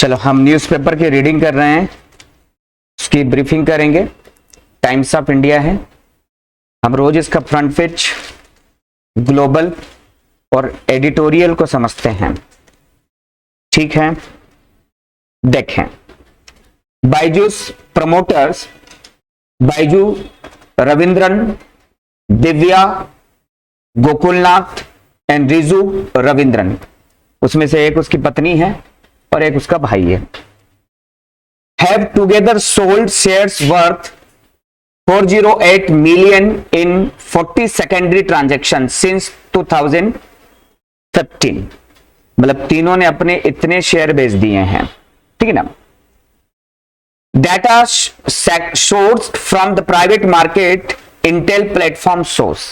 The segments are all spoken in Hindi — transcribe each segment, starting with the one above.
चलो हम न्यूज़पेपर की रीडिंग कर रहे हैं, उसकी ब्रीफिंग करेंगे। टाइम्स ऑफ इंडिया है, हम रोज इसका फ्रंट पेज, ग्लोबल और एडिटोरियल को समझते हैं। ठीक है, देखें। बायजूस प्रमोटर्स बायजू रविंद्रन, दिव्या, गोकुलनाथ एंड रिजू रविंद्रन, उसमें से एक उसकी पत्नी है और एक उसका भाई है, have together sold shares worth 408 million in 40 secondary transactions since 2015। मतलब तीनों ने अपने इतने शेयर बेच दिए हैं, ठीक है ना। Data sourced from the private market, Intel platform source।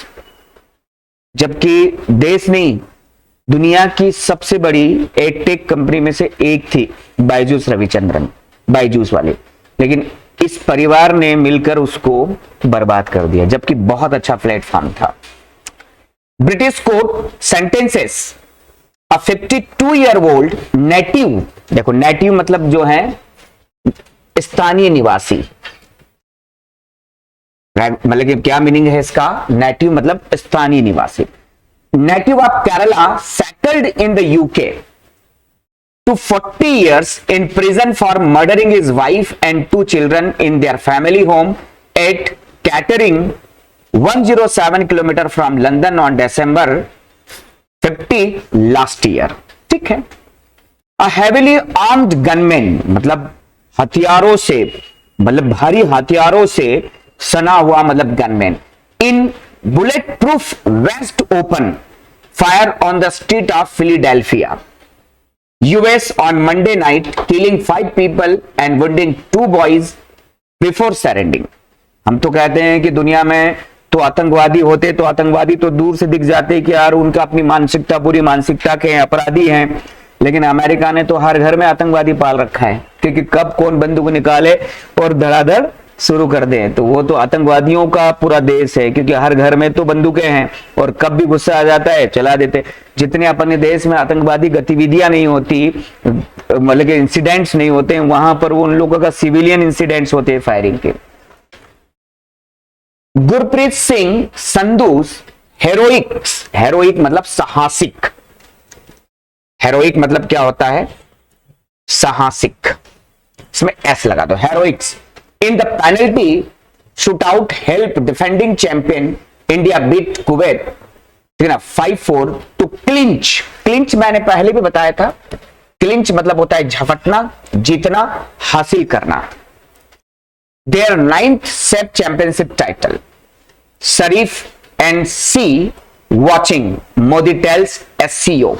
जबकि देश नहीं, दुनिया की सबसे बड़ी एडटेक कंपनी में से एक थी बायजूस रविचंद्रन, बायजूस वाले, लेकिन इस परिवार ने मिलकर उसको बर्बाद कर दिया, जबकि बहुत अच्छा प्लेटफॉर्म था। ब्रिटिश कोर्ट सेंटेंसेस अ 52-year-old नेटिव, देखो नेटिव मतलब जो है स्थानीय निवासी, मतलब कि क्या मीनिंग है इसका? नेटिव मतलब स्थानीय निवासी। Native of Kerala settled in the UK to 40 years in prison for murdering his wife and 2 children in their family home at Kettering, 107 km from London on December 50 last year। ठीक है। A heavily armed gunman, मतलब हथियारों से, मतलब भारी हथियारों से सना हुआ, मतलब gunman, in bullet proof waste open fire on the street of Philadelphia, US on Monday night, killing 5 people and wounding 2 boys before surrendering। हम तो कहते हैं कि दुनिया में तो आतंकवादी होते तो आतंकवादी तो दूर से दिख जाते कि यार उनका अपनी मानसिकता, पूरी मानसिकता के अपराधी हैं, लेकिन अमेरिका ने तो हर घर में आतंकवादी पाल रखा है, क्योंकि कब कौन बंदूक निकाले और धड़ाधड़ शुरू कर दे, तो वो तो आतंकवादियों का पूरा देश है, क्योंकि हर घर में तो बंदूकें हैं और कब भी गुस्सा आ जाता है चला देते। जितने अपने देश में आतंकवादी गतिविधियां नहीं होती, मतलब कि इंसिडेंट्स नहीं होते हैं, वहां पर वो उन लोगों का सिविलियन इंसिडेंट्स होते हैं फायरिंग के। गुरप्रीत सिंह संधूस हेरोइक मतलब साहसिक, हेरोइक मतलब क्या होता है? साहसिक, इसमें एस लगा दो, हेरोइक्स। In the penalty shootout help defending champion India beat Kuwait, ठीक है ना, 5-4 to clinch। क्लिंच मैंने पहले भी बताया था, क्लिंच मतलब होता है झपटना, जीतना, हासिल करना। Their 9th set championship title। Sharif and C watching, Modi tells SCO।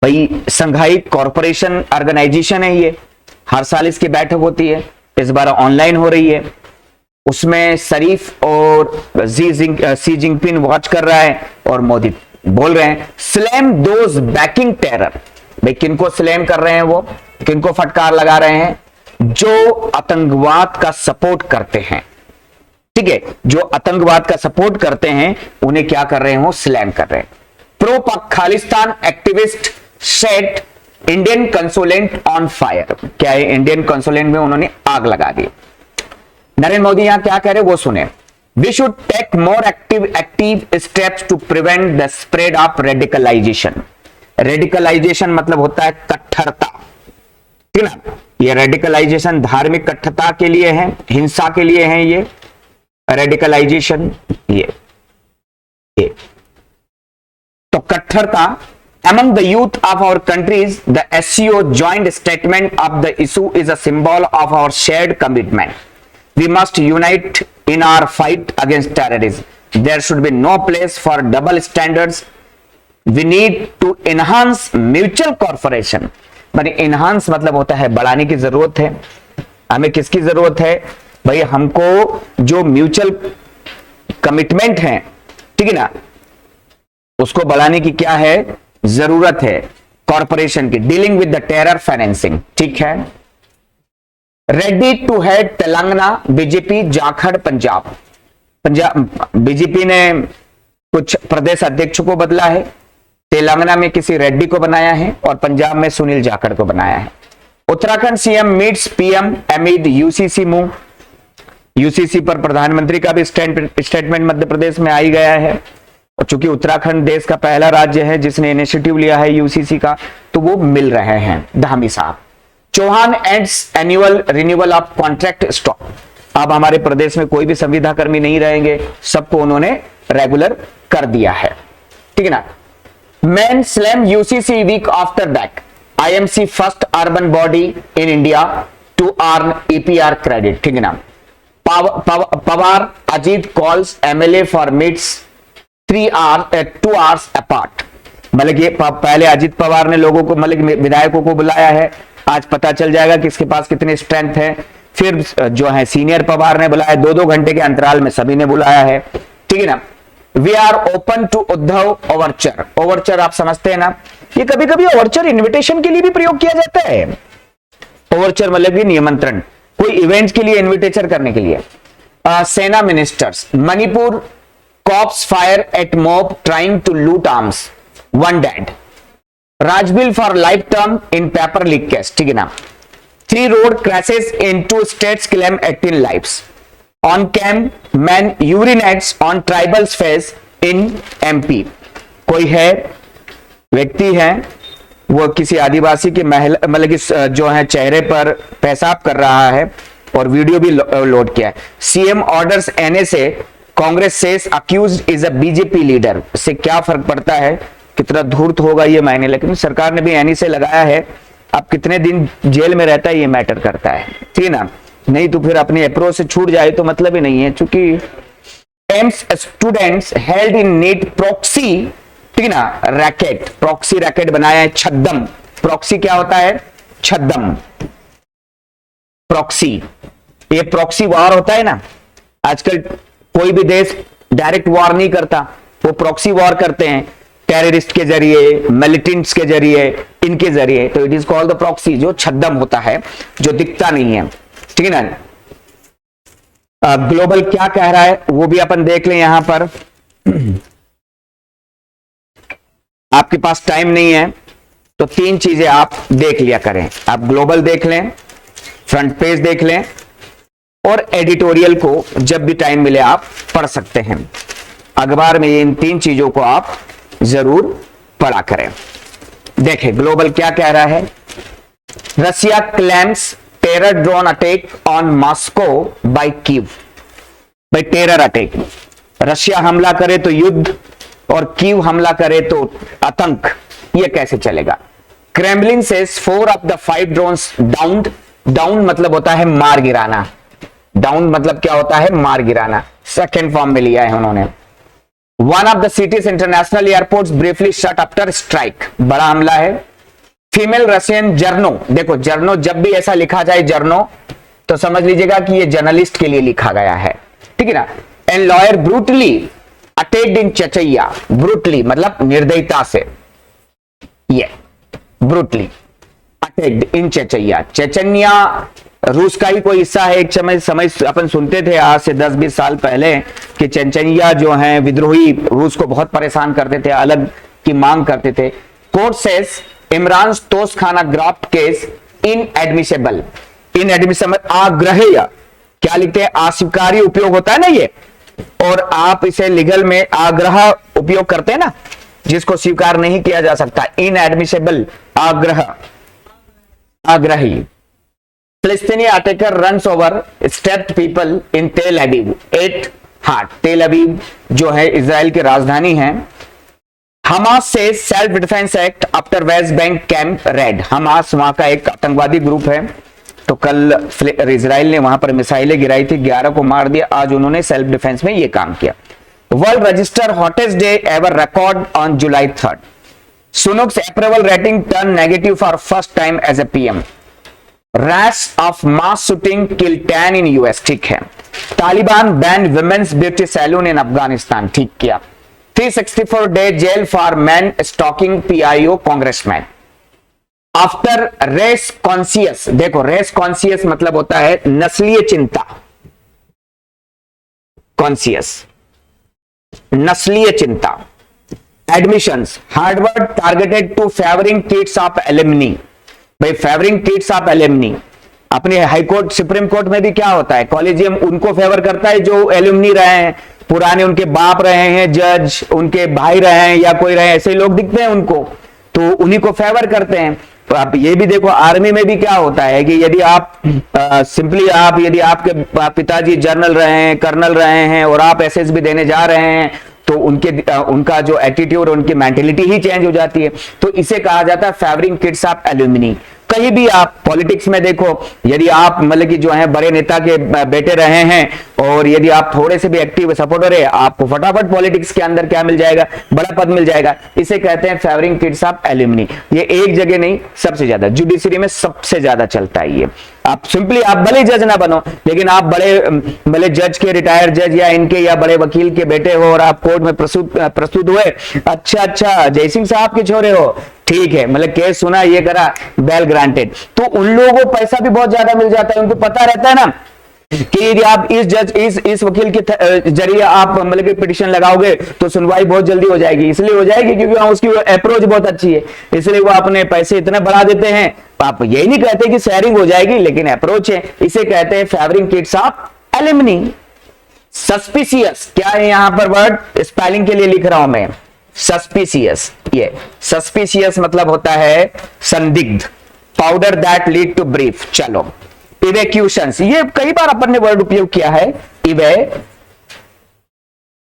भाई संघाई कॉरपोरेशन ऑर्गेनाइजेशन है ये, हर साल इसकी बैठक होती है, इस बार ऑनलाइन हो रही है। उसमें शरीफ और सी जिनपिंग वॉच कर रहा है और मोदी बोल रहे हैं स्लैम दोज बैकिंग टेरर। भाई किनको स्लैम कर रहे हैं? वो किनको फटकार लगा रहे हैं? जो आतंकवाद का सपोर्ट करते हैं, ठीक है, जो आतंकवाद का सपोर्ट करते हैं उन्हें क्या कर रहे हैं? वो स्लैम कर रहे हैं। प्रो पाक Khalistan activist set Indian consulate on fire. क्या है? इंडियन कंसुलेट में उन्होंने आग लगा दी। नरेंद्र मोदी यहां क्या कह रहे हैं वो सुने। We should take more active steps to prevent the spread of radicalisation. Radicalisation मतलब होता है कट्टरता, ठीक है ना। ये रेडिकलाइजेशन धार्मिक कट्टरता के लिए है, हिंसा के लिए है ये रेडिकलाइजेशन। ये तो कट्टरता among the youth of our countries, the SCO joint statement of the issue is a symbol of our shared commitment. We must unite in our fight against terrorism. There should be no place for double standards. We need to enhance mutual cooperation। माने enhance मतलब होता है बढ़ाने की जरूरत है। हमें किसकी जरूरत है? भाई हमको जो म्यूचुअल कमिटमेंट है, ठीक है ना, उसको बढ़ाने की क्या है? जरूरत है कॉरपोरेशन की। Dealing with the terror financing, ठीक है। Ready to head Telangana BJP Jharkhand Punjab. BJP ने कुछ प्रदेश अध्यक्षों को बदला है, तेलंगाना में किसी रेड्डी को बनाया है और पंजाब में सुनील जाखड़ को बनाया है। Uttarakhand CM meets PM Amit UCC move. UCC पर प्रधानमंत्री का भी स्टेटमेंट मध्य प्रदेश में आ ही गया है, और चूंकि उत्तराखंड देश का पहला राज्य है जिसने इनिशिएटिव लिया है यूसीसी का, तो वो मिल रहे हैं धामी साहब। Chauhan ends annual renewal of contract stock. अब हमारे प्रदेश में कोई भी संविदा कर्मी नहीं रहेंगे, सबको उन्होंने रेगुलर कर दिया है, ठीक है ना। Mann slam UCC week after that, IMC first urban body in India to earn EPR credit, ठीक है ना। Pawar Ajit calls MLA for meets 2 hours apart. मतलब ये पहले अजीत पवार ने लोगों को, मतलब विधायकों को बुलाया है, आज पता चल जाएगा कि इसके पास कितनी स्ट्रेंथ है। फिर जो है सीनियर पवार ने बुलाया, 2-2 घंटे के अंतराल में सभी ने बुलाया है, ठीक है ना। We are open to Uddhav overture. Overture आप समझते हैं ना, ये कभी कभी ओवरचर इन्विटेशन के लिए भी प्रयोग किया जाता है। ओवरचर मतलब निमंत्रण, कोई इवेंट के लिए इन्विटेशन करने के लिए। सेना ministers, Manipur cops fire at mob trying to loot arms, 1 dead। राजबिल for life term in paper leak case, ठीक है ना। 3 road crashes in 2 states claim 18 lives। On cam man urinates on tribals face in MP. कोई है, व्यक्ति है, वो किसी आदिवासी की महिला, मतलब कि जो है चेहरे पर पेशाब कर रहा है और वीडियो भी लोड किया है। CM orders NSA, Congress says accused is a BJP leader. इससे क्या फर्क पड़ता है, कितना धूर्त होगा ये मायने, लेकिन सरकार ने भी एनएसए लगाया है। अब कितने दिन जेल में रहता है ये मैटर करता है, ठीक है ना। नहीं तो फिर अपनी अप्रोच से छूट जाए तो मतलब ही नहीं है। चूंकि AIIMS students held in NEET proxy, ठीक है ना, रैकेट, प्रॉक्सी रैकेट बनाया है छद्दम। प्रॉक्सी क्या होता है, छद्दम, प्रॉक्सी, ये प्रॉक्सी वॉर होता है ना। आजकल कोई भी देश डायरेक्ट वॉर नहीं करता, वो प्रॉक्सी वॉर करते हैं, टेररिस्ट के जरिए, मिलिटेंट्स के जरिए, इनके जरिए। तो it is called the proxy, जो छद्दम होता है, जो दिखता नहीं है, ठीक है ना। ग्लोबल क्या कह रहा है वो भी अपन देख लें यहां पर। आपके पास टाइम नहीं है तो 3 चीजें आप देख लिया करें। आप ग्लोबल देख लें, फ्रंट पेज देख लें, और एडिटोरियल को जब भी टाइम मिले आप पढ़ सकते हैं। अखबार में इन 3 चीजों को आप जरूर पढ़ा करें। देखें ग्लोबल क्या कह रहा है। Russia claims terror drone attack on Moscow by Kyiv. भाई टेरर अटैक, रशिया हमला करे तो युद्ध और कीव हमला करे तो आतंक, ये कैसे चलेगा। Kremlin says 4 of the 5 drones downed. Down मतलब होता है मार गिराना, डाउन मतलब क्या होता है, मार गिराना, सेकेंड फॉर्म में लिया है उन्होंने। One of the cities international airports briefly shut after strike, बड़ा हमला है। फीमेल रशियन जर्नो, देखो जर्नो जब भी ऐसा लिखा जाए जर्नो तो समझ लीजिएगा कि ये जर्नलिस्ट के लिए लिखा गया है, ठीक है ना। And lawyer brutally attacked in चचैया, ब्रूटली मतलब निर्दयता से, ये ब्रूटली अटैक्ड इन चचैया। चेचन्या रूस का ही कोई हिस्सा है। एक समय अपन सुनते थे आज से 10-20 साल पहले कि चेचन्या जो है विद्रोही रूस को बहुत परेशान करते थे, अलग की मांग करते थे। Court says Imran Toshakhana graft case inadmissible. Inadmissible आग्रह्य, क्या लिखते हैं, अस्वीकार्य उपयोग होता है ना ये, और आप इसे लीगल में आग्रह उपयोग करते हैं ना, जिसको स्वीकार नहीं किया जा सकता। इनएडमिसेबल, आग्रह, आग्रही। फिलिस्तीनी attacker runs over stabbed people in Tel Aviv at heart. तेल अवीव जो है इजराइल की राजधानी है। हमास से self defence act after West Bank camp red. Hamas वहां का एक आतंकवादी ग्रुप है, तो कल इजराइल ने वहां पर मिसाइलें गिराई थी, 11 को मार दिया। आज उन्होंने सेल्फ डिफेंस में ये काम किया। World register hottest day ever record on July 3rd। Sunak's approval rating turn negative for first time as a PM. Rash of mass shooting kill 10 in US, ठीक है। Taliban ban women's beauty salon in Afghanistan, ठीक किया। 364 day jail for man stalking PIO congressman. After race conscious, देखो रेस कॉन्सियस मतलब होता है नस्लीय चिंता, कॉन्सियस नस्लीय चिंता। Admissions, Harvard targeted to favouring kids of alumni. भाई फेवरिंग किड्स ऑफ एलुमनी, अपने हाई कोर्ट सुप्रीम कोर्ट में भी क्या होता है, कॉलेजियम उनको फेवर करता है जो एलुमनी रहे हैं, पुराने उनके बाप रहे हैं जज, उनके भाई रहे हैं या कोई रहे, ऐसे लोग दिखते हैं उनको, तो उन्हीं को फेवर करते हैं। तो आप ये भी देखो आर्मी में भी क्या होता है कि यदि आप सिंपली आप यदि आपके पिताजी जनरल रहे हैं, कर्नल रहे हैं और आप एसएसबी देने जा रहे हैं, तो उनका जो एटीट्यूड, उनकी मेंटेलिटी ही चेंज हो जाती है। तो इसे कहा जाता है फेवरिंग किड्स ऑफ एल्यूमिनी। कहीं भी आप पॉलिटिक्स में देखो, यदि आप मतलब कि जो है बड़े नेता के बेटे रहे हैं और यदि आप थोड़े से भी एक्टिव सपोर्टर है, आपको फटाफट पॉलिटिक्स के अंदर क्या मिल जाएगा, बड़ा पद मिल जाएगा। इसे कहते हैं फेवरिंग किड्स ऑफ एल्यूमिनी। ये एक जगह नहीं, सबसे ज्यादा जुडिशरी में सबसे ज्यादा चलता है ये। आप सिंपली आप भले जज ना बनो, लेकिन आप बड़े जज के, रिटायर्ड जज या इनके या बड़े वकील के बेटे हो और आप कोर्ट में प्रस्तुत हुए, अच्छा जयसिंह साहब के छोरे हो, ठीक है, मतलब केस सुना, ये करा, बेल ग्रांटेड। तो उन लोगों को पैसा भी बहुत ज्यादा मिल जाता है, उनको पता रहता है ना कि यदि आप इस वकील के जरिए आप मतलब कि पिटीशन लगाओगे तो सुनवाई बहुत जल्दी हो जाएगी। इसलिए हो जाएगी क्योंकि उसकी अप्रोच बहुत अच्छी है, इसलिए वो अपने पैसे इतने बढ़ा देते हैं। आप यही नहीं कहते कि शेयरिंग हो जाएगी, लेकिन अप्रोच है। इसे कहते हैं favouring kids of alumni. Suspicious क्या है यहां पर वर्ड, स्पेलिंग के लिए लिख रहा हूं मैं, सस्पिशियस। ये सस्पिशियस मतलब होता है संदिग्ध, powder that lead to brief. चलो इवैक्यूशंस, ये कई बार अपन ने वर्ड उपयोग किया है।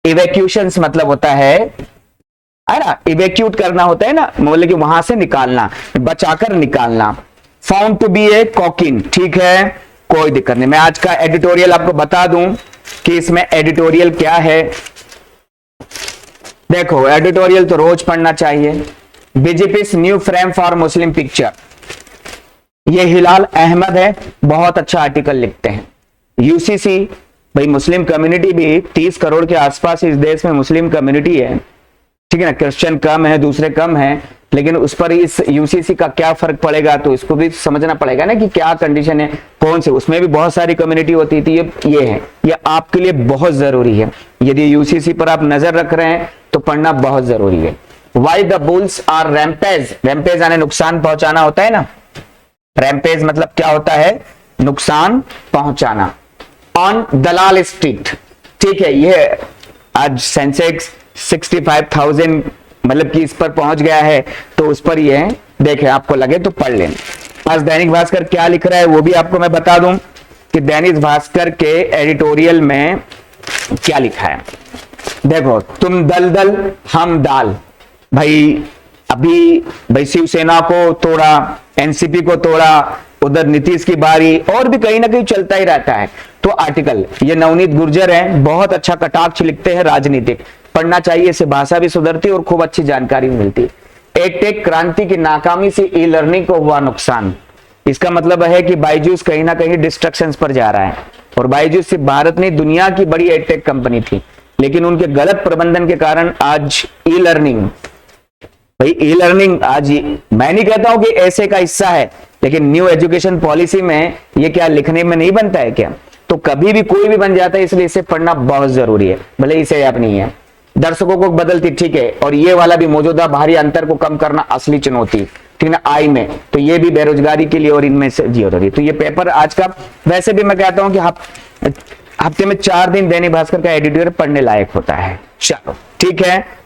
इवैक्यूशंस मतलब होता है ना, इवैक्यूट करना होता है ना, मतलब कि वहां से निकालना, बचाकर निकालना। फाउंड टू बी ए कॉकिन, ठीक है, कोई दिक्कत नहीं। मैं आज का एडिटोरियल आपको बता दूं कि इसमें एडिटोरियल क्या है। देखो एडिटोरियल तो रोज पढ़ना चाहिए। BJP new frame for Muslim picture, ये हिलाल अहमद है, बहुत अच्छा आर्टिकल लिखते हैं। यूसीसी, भाई मुस्लिम कम्युनिटी भी 30 करोड़ के आसपास इस देश में मुस्लिम कम्युनिटी है, ठीक है ना, क्रिश्चियन कम है, दूसरे कम है, लेकिन उस पर इस यूसीसी का क्या फर्क पड़ेगा, तो इसको भी समझना पड़ेगा ना कि क्या कंडीशन है, कौन से, उसमें भी बहुत सारी कम्युनिटी होती थी। ये है, ये आपके लिए बहुत जरूरी है। यदि यूसीसी पर आप नजर रख रहे हैं तो पढ़ना बहुत जरूरी है। Why the bulls are rampage, rampage यानी नुकसान पहुंचाना होता है ना, रैम्पेज मतलब क्या होता है, नुकसान पहुंचाना। ऑन दलाल स्ट्रीट, ठीक है, ये आज सेंसेक्स 65,000 मतलब कि इस पर पहुंच गया है, तो उस पर ये देखें, आपको लगे तो पढ़ लें। आज दैनिक भास्कर क्या लिख रहा है वो भी आपको मैं बता दूं कि दैनिक भास्कर के एडिटोरियल में क्या लिखा है। देखो, तुम दलदल हम दाल, भाई अभी भाई शिवसेना को तोड़ा, एनसीपी को तोड़ा, उधर नीतीश की बारी, और भी कहीं ना कहीं चलता ही रहता है। तो आर्टिकल ये नवनीत गुर्जर हैं, बहुत अच्छा कटाक्ष लिखते हैं, राजनीतिक पढ़ना चाहिए, इससे भाषा भी सुधरती और खूब अच्छी जानकारी मिलती। एक टेक क्रांति की नाकामी से ई लर्निंग को हुआ नुकसान। इसका मतलब है कि बायजूस कहीं ना कहीं डिस्ट्रक्शन पर जा रहा है, और बायजूस सिर्फ भारत नहीं दुनिया की बड़ी एडटेक कंपनी थी, लेकिन उनके गलत प्रबंधन के कारण आज ई लर्निंग, भाई ई लर्निंग आज, मैं नहीं कहता हूं कि ऐसे का हिस्सा है, लेकिन न्यू एजुकेशन पॉलिसी में ये क्या लिखने में नहीं बनता है क्या, तो कभी भी कोई भी बन जाता है, इसलिए इसे पढ़ना बहुत जरूरी है, भले इसे याद नहीं है। दर्शकों को बदलती, ठीक है, और ये वाला भी मौजूदा भारी अंतर को कम करना असली चुनौती, ठीक ना, आय में, तो ये भी बेरोजगारी के लिए और इनमें से जरूरी। तो ये पेपर आज का, वैसे भी मैं कहता हूं कि हफ्ते में 4 दिन दैनिक भास्कर का एडिटोरियल पढ़ने लायक होता है। चलो ठीक है।